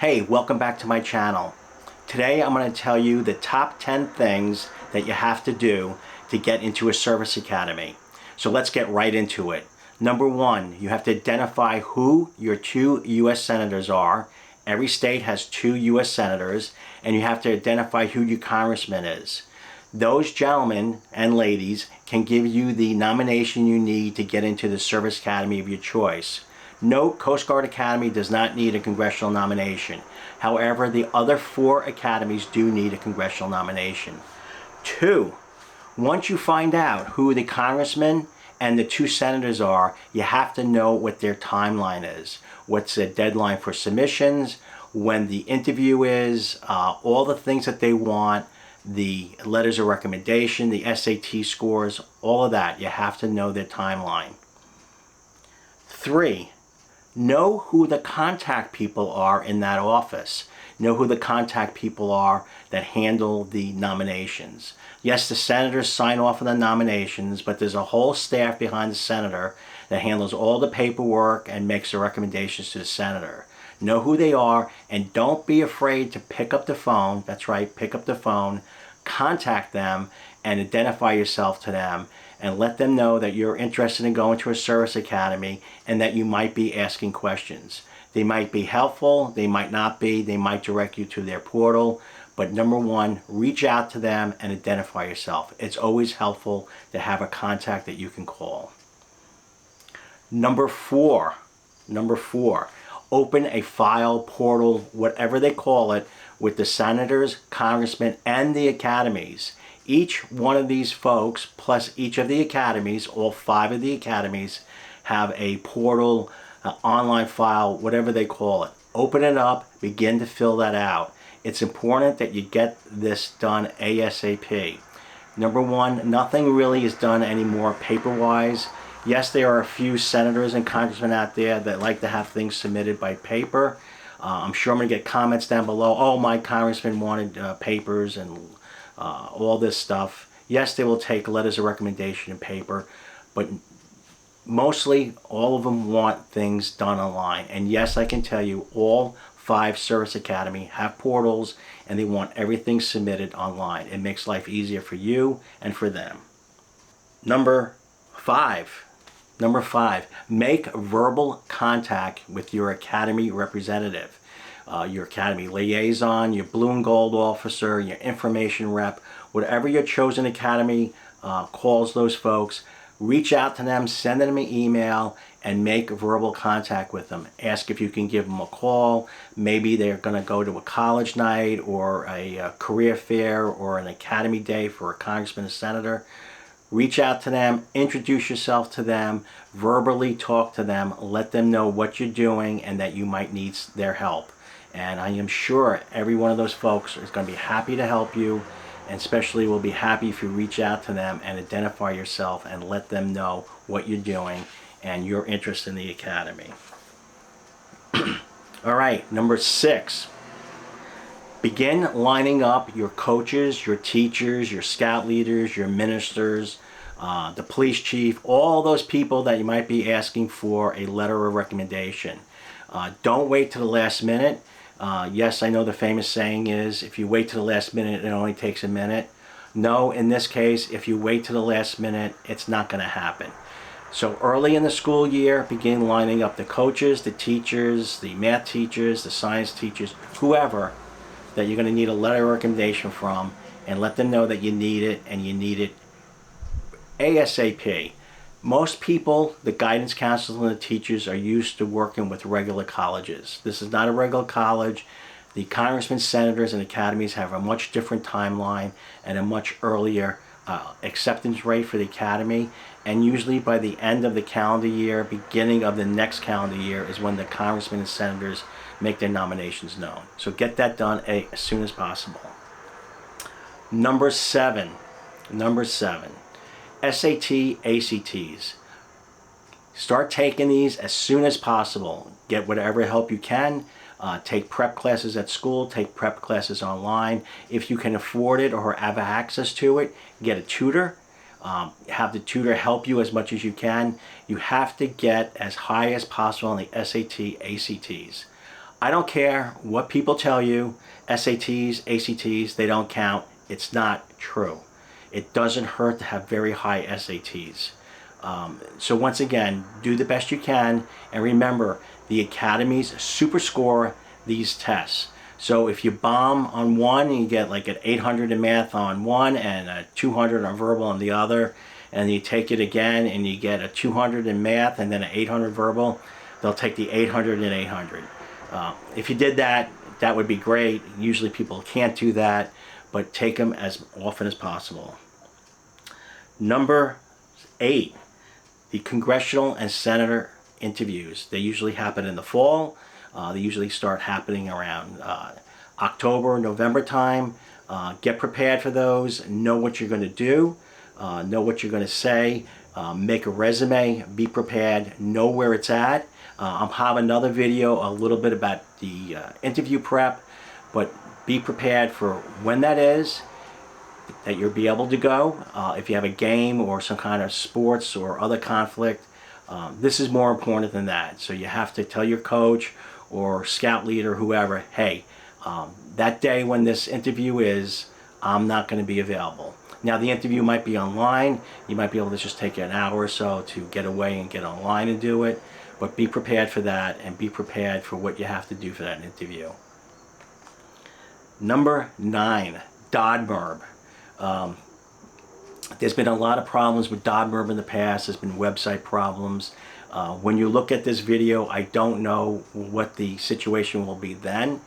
Hey, welcome back to my channel. Today I'm going to tell you the top 10 things that you have to do to get into a service academy. So let's get right into it. Number one, you have to identify who your two U.S. senators are. Every state has two U.S. senators, and you have to identify who your congressman is. Those gentlemen and ladies can give you the nomination you need to get into the service academy of your choice. No, Coast Guard Academy does not need a congressional nomination. However, the other four academies do need a congressional nomination. Two, once you find out who the congressman and the two senators are, you have to know what their timeline is. What's the deadline for submissions, when the interview is, all the things that they want, the letters of recommendation, the SAT scores, all of that. You have to know their timeline. Three, know who the contact people are in that office. Know who the contact people are that handle the nominations. Yes, the senators sign off on the nominations, but there's a whole staff behind the senator that handles all the paperwork and makes the recommendations to the senator. Know who they are, and don't be afraid to pick up the phone. That's right, pick up the phone, contact them, and identify yourself to them, and let them know that you're interested in going to a service academy and that you might be asking questions. They might be helpful, they might not be, they might direct you to their portal, but number one, reach out to them and identify yourself. It's always helpful to have a contact that you can call. Number four, open a file, portal, whatever they call it, with the senators, congressmen, and the academies. Each one of these folks, plus each of the academies, all five of the academies, have a portal, online file, whatever they call it. Open it up, begin to fill that out. It's important that you get this done ASAP. Number one, nothing really is done anymore paper-wise. Yes, there are a few senators and congressmen out there that like to have things submitted by paper. I'm sure I'm going to get comments down below, oh, my congressman wanted papers and all this stuff. Yes, they will take letters of recommendation in paper, but mostly all of them want things done online. And yes, I can tell you all five Service Academy have portals, and they want everything submitted online. It makes life easier for you and for them. Number five, make verbal contact with your academy representative, your academy liaison, your blue and gold officer, your information rep, whatever your chosen academy calls those folks. Reach out to them, send them an email, and make verbal contact with them. Ask if you can give them a call. Maybe they're going to go to a college night or a career fair or an academy day for a congressman or senator. Reach out to them, introduce yourself to them, verbally talk to them, let them know what you're doing and that you might need their help. And I am sure every one of those folks is going to be happy to help you, and especially will be happy if you reach out to them and identify yourself and let them know what you're doing and your interest in the academy. All right, number 6. Begin lining up your coaches, your teachers, your scout leaders, your ministers, the police chief, all those people that you might be asking for a letter of recommendation. Don't wait to the last minute. Yes, I know the famous saying is, if you wait to the last minute, it only takes a minute. No, in this case, if you wait to the last minute, it's not going to happen. So early in the school year, begin lining up the coaches, the teachers, the math teachers, the science teachers, whoever that you're going to need a letter of recommendation from, and let them know that you need it, and you need it ASAP. Most people, the guidance counselors and the teachers, are used to working with regular colleges. This is not a regular college. The congressmen, senators, and academies have a much different timeline and a much earlier acceptance rate for the academy. And usually by the end of the calendar year, beginning of the next calendar year, is when the congressmen and senators make their nominations known. So get that done as soon as possible. Number 7. SAT, ACTs. Start taking these as soon as possible. Get whatever help you can. Take prep classes at school, take prep classes online. If you can afford it or have access to it, get a tutor. Have the tutor help you as much as you can. You have to get as high as possible on the SAT, ACTs. I don't care what people tell you, SATs, ACTs, they don't count. It's not true. It doesn't hurt to have very high SATs. So once again, do the best you can, and remember, the academies super score these tests. So if you bomb on one and you get like an 800 in math on one and a 200 on verbal on the other, and you take it again and you get a 200 in math and then an 800 verbal, they'll take the 800 and 800. If you did that, that would be great. Usually people can't do that, but take them as often as possible. Number 8, the congressional and senator interviews. They usually happen in the fall. They usually start happening around October, November time. Get prepared for those. Know what you're going to do. Know what you're going to say. Make a resume. Be prepared. Know where it's at. I'll have another video a little bit about the interview prep, but be prepared for when that is, that you'll be able to go. If you have a game or some kind of sports or other conflict, this is more important than that. So you have to tell your coach or scout leader, whoever, hey, that day when this interview is, I'm not going to be available. Now the interview might be online. You might be able to just take an hour or so to get away and get online and do it. But be prepared for that, and be prepared for what you have to do for that interview. Number 9, DODMERB. There's been a lot of problems with DODMERB in the past. There's been website problems. When you look at this video, I don't know what the situation will be then.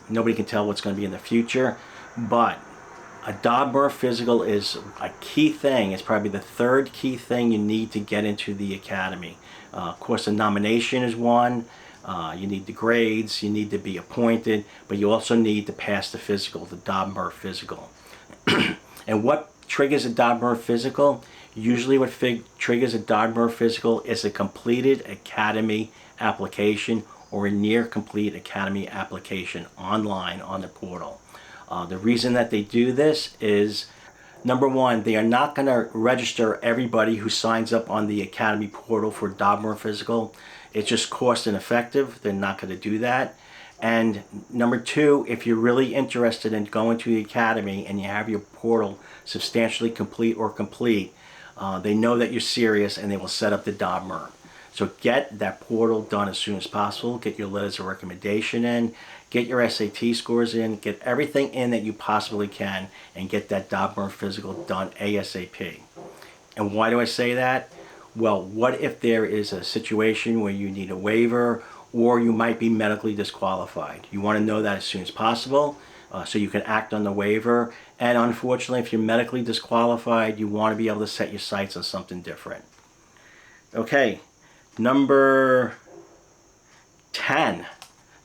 Nobody can tell what's going to be in the future. But a DODMERB physical is a key thing. It's probably the 3rd key thing you need to get into the academy. Of course, the nomination is one. You need the grades. You need to be appointed. But you also need to pass the physical, the DODMERB physical. And what triggers a DODMERB physical? Usually what triggers a DODMERB physical is a completed academy application or a near complete academy application online on the portal. The reason that they do this is, number one, they are not going to register everybody who signs up on the academy portal for DODMERB physical. It's just cost ineffective. They're not going to do that. And number 2, if you're really interested in going to the academy and you have your portal substantially complete or complete, they know that you're serious and they will set up the DODMERB. So get that portal done as soon as possible. Get your letters of recommendation in. Get your SAT scores in. Get everything in that you possibly can and get that DODMERB physical done ASAP. And why do I say that? Well, what if there is a situation where you need a waiver or you might be medically disqualified? You want to know that as soon as possible so you can act on the waiver. And unfortunately, if you're medically disqualified, you want to be able to set your sights on something different. Okay, number 10.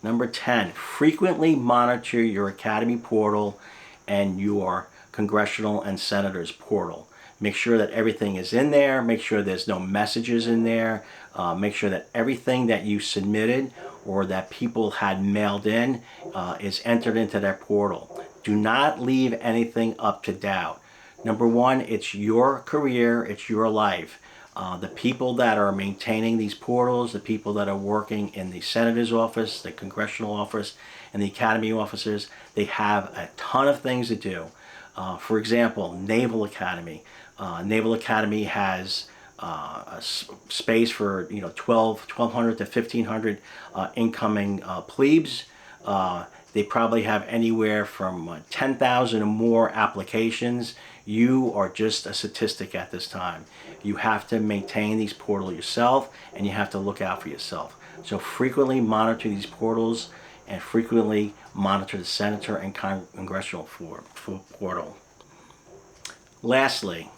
Number 10, frequently monitor your academy portal and your congressional and senators portal. Make sure that everything is in there. Make sure there's no messages in there. Make sure that everything that you submitted or that people had mailed in is entered into their portal. Do not leave anything up to doubt. Number one, it's your career, it's your life. The people that are maintaining these portals, the people that are working in the senator's office, the congressional office, and the academy officers, they have a ton of things to do. For example, Naval Academy. Naval Academy has a space for 1,200 to 1,500 incoming plebes. They probably have anywhere from 10,000 or more applications. You are just a statistic at this time. You have to maintain these portals yourself, and you have to look out for yourself. So frequently monitor these portals and frequently monitor the senator and congressional portal. Lastly,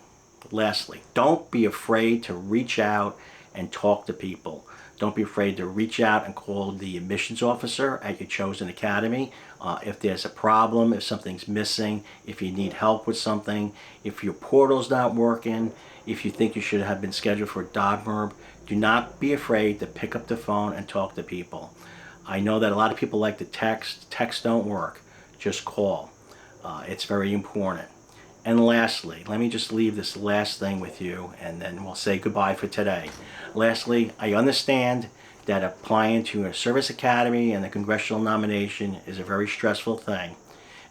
don't be afraid to reach out and talk to people. Don't be afraid to reach out and call the admissions officer at your chosen academy. If there's a problem, if something's missing, if you need help with something, if your portal's not working, if you think you should have been scheduled for DODMERB, do not be afraid to pick up the phone and talk to people. I know that a lot of people like to text. Texts don't work. Just call. It's very important. And lastly, let me just leave this last thing with you, and then we'll say goodbye for today. Lastly, I understand that applying to a service academy and the congressional nomination is a very stressful thing.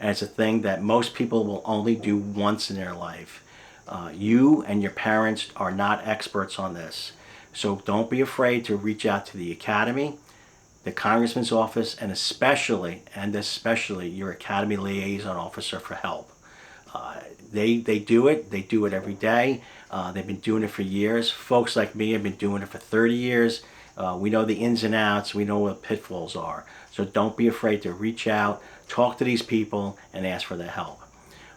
And it's a thing that most people will only do once in their life. You and your parents are not experts on this. So don't be afraid to reach out to the academy, the congressman's office, and especially your academy liaison officer for help. They do it. They do it every day. They've been doing it for years. Folks like me have been doing it for 30 years. We know the ins and outs. We know what pitfalls are. So don't be afraid to reach out, talk to these people, and ask for their help.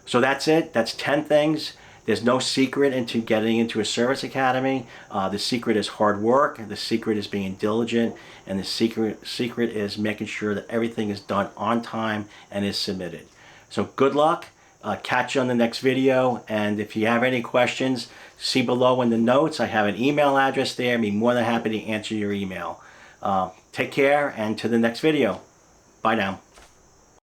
So that's it. That's 10 things. There's no secret into getting into a service academy. The secret is hard work. The secret is being diligent. And the secret is making sure that everything is done on time and is submitted. So good luck. Catch you on the next video. And if you have any questions, see below in the notes. I have an email address there. I'd be more than happy to answer your email. Take care, and to the next video. Bye now.